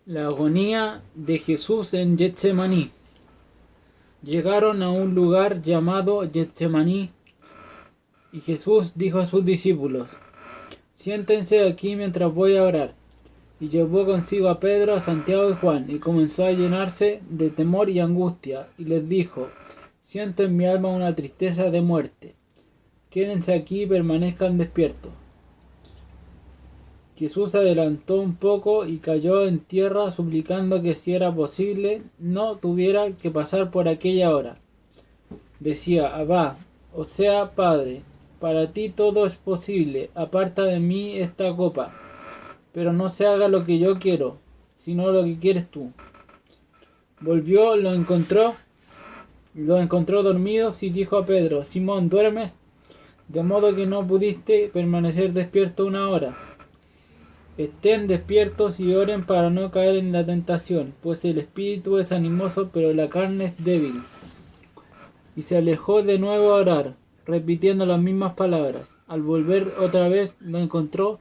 La agonía de Jesús en Getsemaní. Llegaron a un lugar llamado Getsemaní y Jesús dijo a sus discípulos: siéntense aquí mientras voy a orar. Y llevó consigo a Pedro, a Santiago y Juan, y comenzó a llenarse de temor y angustia, y les dijo: siento en mi alma una tristeza de muerte. Quédense aquí y permanezcan despiertos. Jesús se adelantó un poco y cayó en tierra, suplicando que, si era posible, no tuviera que pasar por aquella hora. Decía: Abba, o sea, Padre, para ti todo es posible, aparta de mí esta copa, pero no se haga lo que yo quiero, sino lo que quieres tú. Volvió, lo encontró dormidos y dijo a Pedro: Simón, ¿duermes? ¿De modo que no pudiste permanecer despierto una hora? Estén despiertos y oren para no caer en la tentación, pues el espíritu es animoso, pero la carne es débil. Y se alejó de nuevo a orar, repitiendo las mismas palabras. Al volver otra vez, lo encontró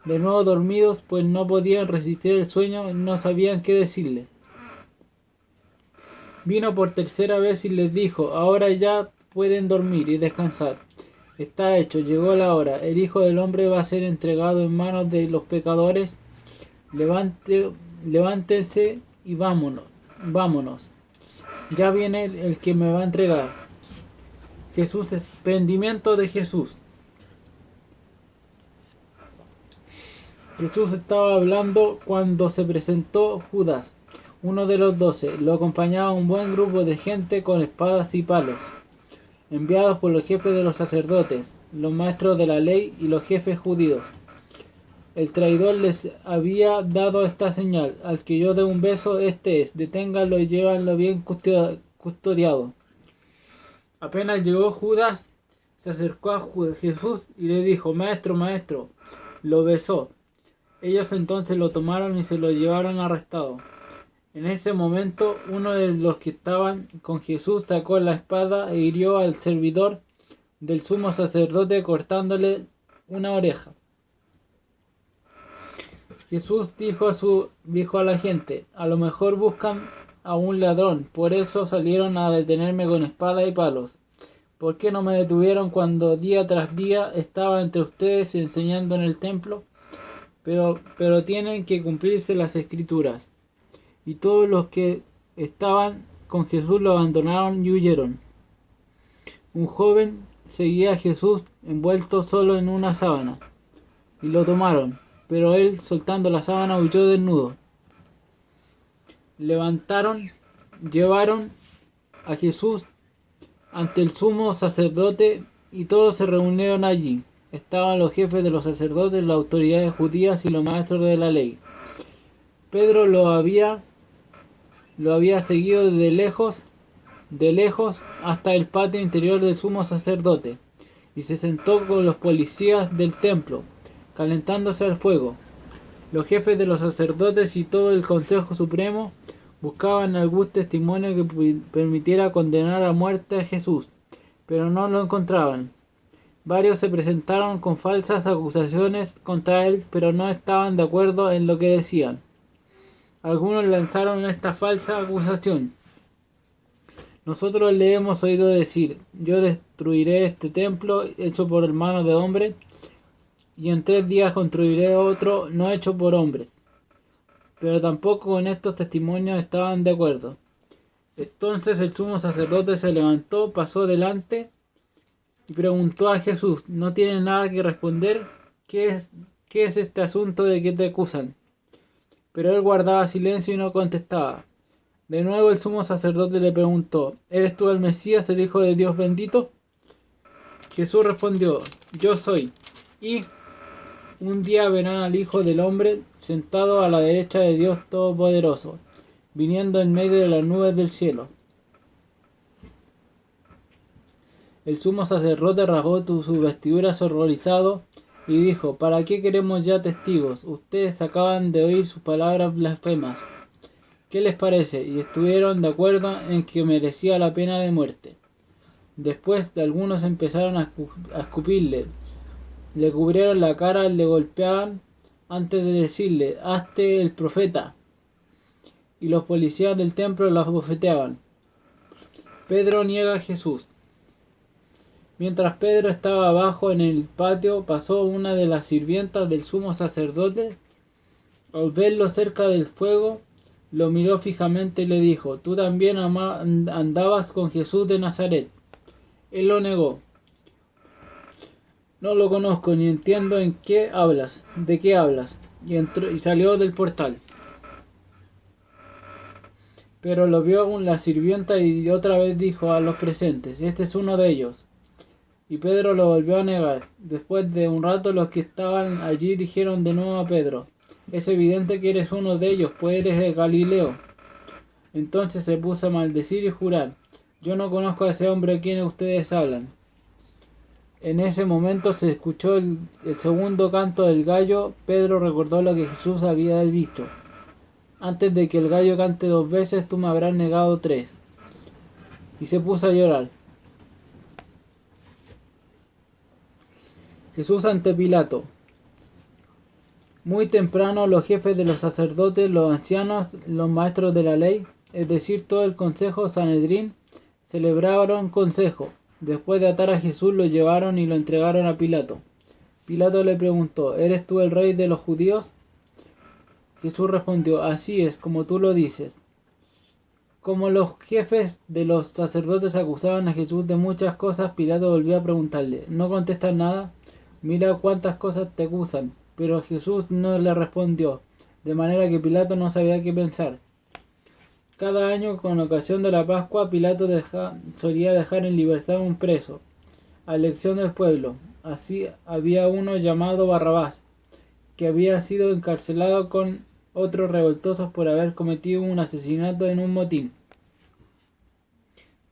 de nuevo dormidos, pues no podían resistir el sueño y no sabían qué decirle. Vino por tercera vez y les dijo: ahora ya pueden dormir y descansar. Está hecho, llegó la hora. El Hijo del Hombre va a ser entregado en manos de los pecadores. Levántense y vámonos. Ya viene el que me va a entregar. Prendimiento de Jesús. Jesús estaba hablando cuando se presentó Judas, uno de los 12. Lo acompañaba un buen grupo de gente con espadas y palos, enviados por los jefes de los sacerdotes, los maestros de la ley y los jefes judíos. El traidor les había dado esta señal: al que yo dé un beso, este es, deténganlo y llévanlo bien custodiado. Apenas llegó Judas, se acercó a Jesús y le dijo: Maestro, maestro. Lo besó. Ellos entonces lo tomaron y se lo llevaron arrestado. En ese momento, uno de los que estaban con Jesús sacó la espada e hirió al servidor del sumo sacerdote, cortándole una oreja. Jesús dijo a la gente: a lo mejor buscan a un ladrón, por eso salieron a detenerme con espada y palos. ¿Por qué no me detuvieron cuando día tras día estaba entre ustedes enseñando en el templo? Pero tienen que cumplirse las escrituras. Y todos los que estaban con Jesús lo abandonaron y huyeron. Un joven seguía a Jesús envuelto solo en una sábana, y lo tomaron, pero él, soltando la sábana, huyó desnudo. Llevaron a Jesús ante el sumo sacerdote y todos se reunieron allí. Estaban los jefes de los sacerdotes, las autoridades judías y los maestros de la ley. Pedro lo había seguido de lejos hasta el patio interior del sumo sacerdote, y se sentó con los policías del templo, calentándose al fuego. Los jefes de los sacerdotes y todo el Consejo Supremo buscaban algún testimonio que permitiera condenar a muerte a Jesús, pero no lo encontraban. Varios se presentaron con falsas acusaciones contra él, pero no estaban de acuerdo en lo que decían. Algunos lanzaron esta falsa acusación: nosotros le hemos oído decir: yo destruiré este templo hecho por manos de hombres, y en 3 días construiré otro no hecho por hombres. Pero tampoco con estos testimonios estaban de acuerdo. Entonces el sumo sacerdote se levantó, pasó delante y preguntó a Jesús: ¿no tiene nada que responder? ¿Qué es este asunto de que te acusan? Pero él guardaba silencio y no contestaba. De nuevo el sumo sacerdote le preguntó: ¿eres tú el Mesías, el Hijo de Dios bendito? Jesús respondió: yo soy. Y un día verán al Hijo del Hombre sentado a la derecha de Dios Todopoderoso, viniendo en medio de las nubes del cielo. El sumo sacerdote rasgó sus vestiduras horrorizado y dijo: ¿para qué queremos ya testigos? Ustedes acaban de oír sus palabras blasfemas. ¿Qué les parece? Y estuvieron de acuerdo en que merecía la pena de muerte. Después algunos empezaron a escupirle, le cubrieron la cara y le golpeaban antes de decirle: hazte el profeta. y los policías del templo los bofeteaban. Pedro niega a Jesús. Mientras Pedro estaba abajo en el patio, pasó una de las sirvientas del sumo sacerdote. Al verlo cerca del fuego, lo miró fijamente y le dijo: «Tú también andabas con Jesús de Nazaret». Él lo negó: «No lo conozco ni entiendo de qué hablas. Y entró y salió del portal. Pero lo vio aún la sirvienta y otra vez dijo a los presentes: «Este es uno de ellos». Y Pedro lo volvió a negar. Después de un rato, los que estaban allí dijeron de nuevo a Pedro: «Es evidente que eres uno de ellos, pues eres de Galileo». Entonces se puso a maldecir y jurar: «Yo no conozco a ese hombre a quien ustedes hablan». En ese momento se escuchó el segundo canto del gallo. Pedro recordó lo que Jesús había dicho: «Antes de que el gallo cante 2 veces, tú me habrás negado 3». Y se puso a llorar. Jesús ante Pilato. Muy temprano los jefes de los sacerdotes, los ancianos, los maestros de la ley, es decir, todo el consejo Sanedrín, celebraron consejo. Después de atar a Jesús, lo llevaron y lo entregaron a Pilato. Pilato le preguntó: «¿Eres tú el rey de los judíos?». Jesús respondió: «Así es, como tú lo dices». Como los jefes de los sacerdotes acusaban a Jesús de muchas cosas, Pilato volvió a preguntarle: «¿No contestas nada? Mira cuántas cosas te acusan». Pero Jesús no le respondió, de manera que Pilato no sabía qué pensar. Cada año, con ocasión de la Pascua, Pilato solía dejar en libertad a un preso, a elección del pueblo. Así había uno llamado Barrabás, que había sido encarcelado con otros revoltosos por haber cometido un asesinato en un motín.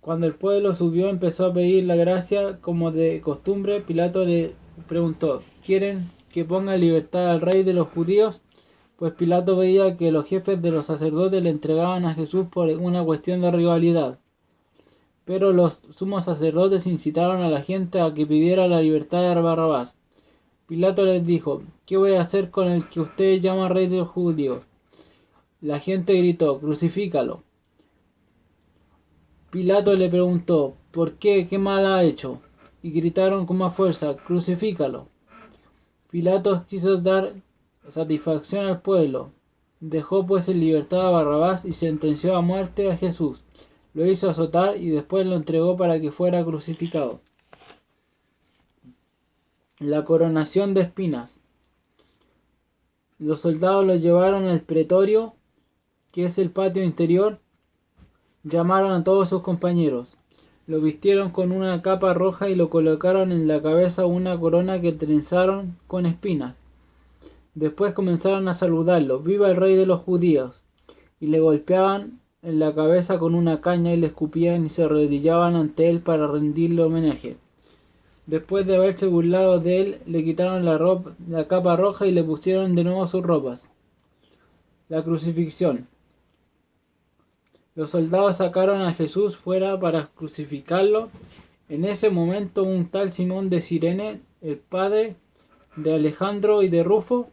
Cuando el pueblo subió, empezó a pedir la gracia como de costumbre. Pilato le preguntó: «¿Quieren que ponga en libertad al rey de los judíos?». Pues Pilato veía que los jefes de los sacerdotes le entregaban a Jesús por una cuestión de rivalidad. Pero los sumos sacerdotes incitaron a la gente a que pidiera la libertad de Barrabás. Pilato les dijo: «¿Qué voy a hacer con el que ustedes llaman rey de los judíos?». La gente gritó: «¡Crucifícalo!». Pilato le preguntó: «¿Por qué? ¿Qué mal ha hecho?». Y gritaron con más fuerza: «¡Crucifícalo!». Pilato quiso dar satisfacción al pueblo. Dejó pues en libertad a Barrabás y sentenció a muerte a Jesús. Lo hizo azotar y después lo entregó para que fuera crucificado. La coronación de espinas. Los soldados lo llevaron al pretorio, que es el patio interior. Llamaron a todos sus compañeros. Lo vistieron con una capa roja y lo colocaron en la cabeza una corona que trenzaron con espinas. Después comenzaron a saludarlo: «¡Viva el rey de los judíos!». Y le golpeaban en la cabeza con una caña y le escupían y se arrodillaban ante él para rendirle homenaje. Después de haberse burlado de él, le quitaron la capa roja y le pusieron de nuevo sus ropas. La crucifixión. Los soldados sacaron a Jesús fuera para crucificarlo. En ese momento un tal Simón de Cirene, el padre de Alejandro y de Rufo,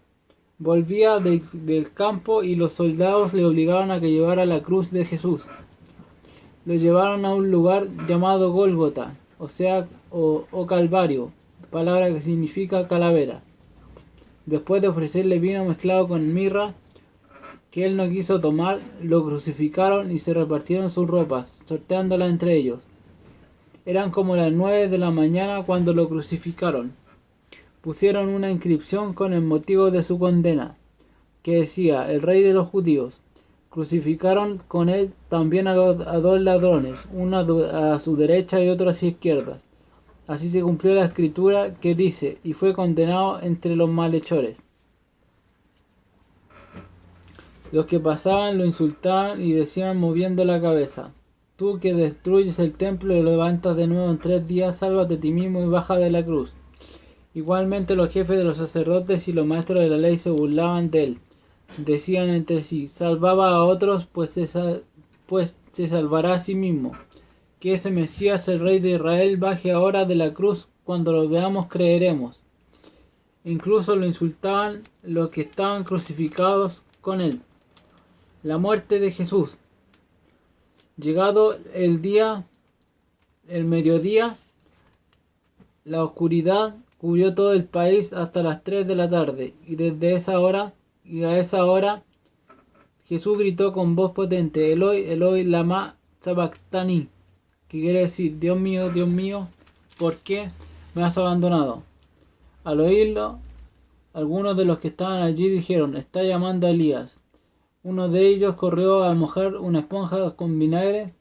volvía del campo y los soldados le obligaron a que llevara la cruz de Jesús. Lo llevaron a un lugar llamado Gólgota, o Calvario, palabra que significa calavera. Después de ofrecerle vino mezclado con mirra, que él no quiso tomar, lo crucificaron y se repartieron sus ropas, sorteándolas entre ellos. Eran como las 9 de la mañana cuando lo crucificaron. Pusieron una inscripción con el motivo de su condena, que decía: «El rey de los judíos». Crucificaron con él también a 2 ladrones, uno a su derecha y otro a su izquierda. Así se cumplió la escritura que dice: «Y fue condenado entre los malhechores». Los que pasaban lo insultaban y decían moviendo la cabeza: «Tú que destruyes el templo y lo levantas de nuevo en 3 días, sálvate a ti mismo y baja de la cruz». Igualmente los jefes de los sacerdotes y los maestros de la ley se burlaban de él. Decían entre sí: «Salvaba a otros, pues se salvará a sí mismo. Que ese Mesías, el rey de Israel, baje ahora de la cruz. Cuando lo veamos creeremos». Incluso lo insultaban los que estaban crucificados con él. La muerte de Jesús. Llegado el mediodía, la oscuridad cubrió todo el país hasta las 3 de la tarde, y a esa hora, Jesús gritó con voz potente: Eloi, Eloi, lama sabactani, que quiere decir: Dios mío, ¿por qué me has abandonado? Al oírlo, algunos de los que estaban allí dijeron: está llamando a Elías. Uno de ellos corrió a mojar una esponja con vinagre,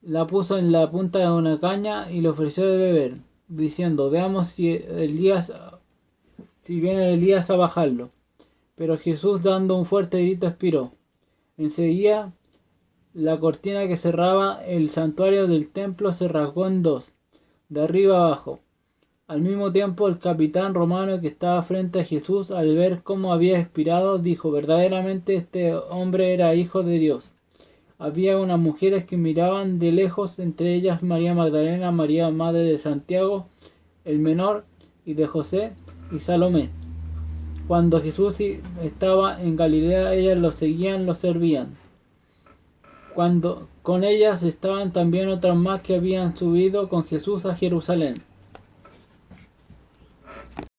la puso en la punta de una caña y le ofreció de beber, diciendo: veamos si viene Elías a bajarlo. Pero Jesús, dando un fuerte grito, expiró. Enseguida, la cortina que cerraba el santuario del templo se rasgó en dos, de arriba abajo. Al mismo tiempo, el capitán romano que estaba frente a Jesús, al ver cómo había expirado, dijo: verdaderamente este hombre era hijo de Dios. Había unas mujeres que miraban de lejos, entre ellas María Magdalena, María madre de Santiago el menor y de José, y Salomé. Cuando Jesús estaba en Galilea, ellas lo seguían, lo servían. Con ellas estaban también otras más que habían subido con Jesús a Jerusalén.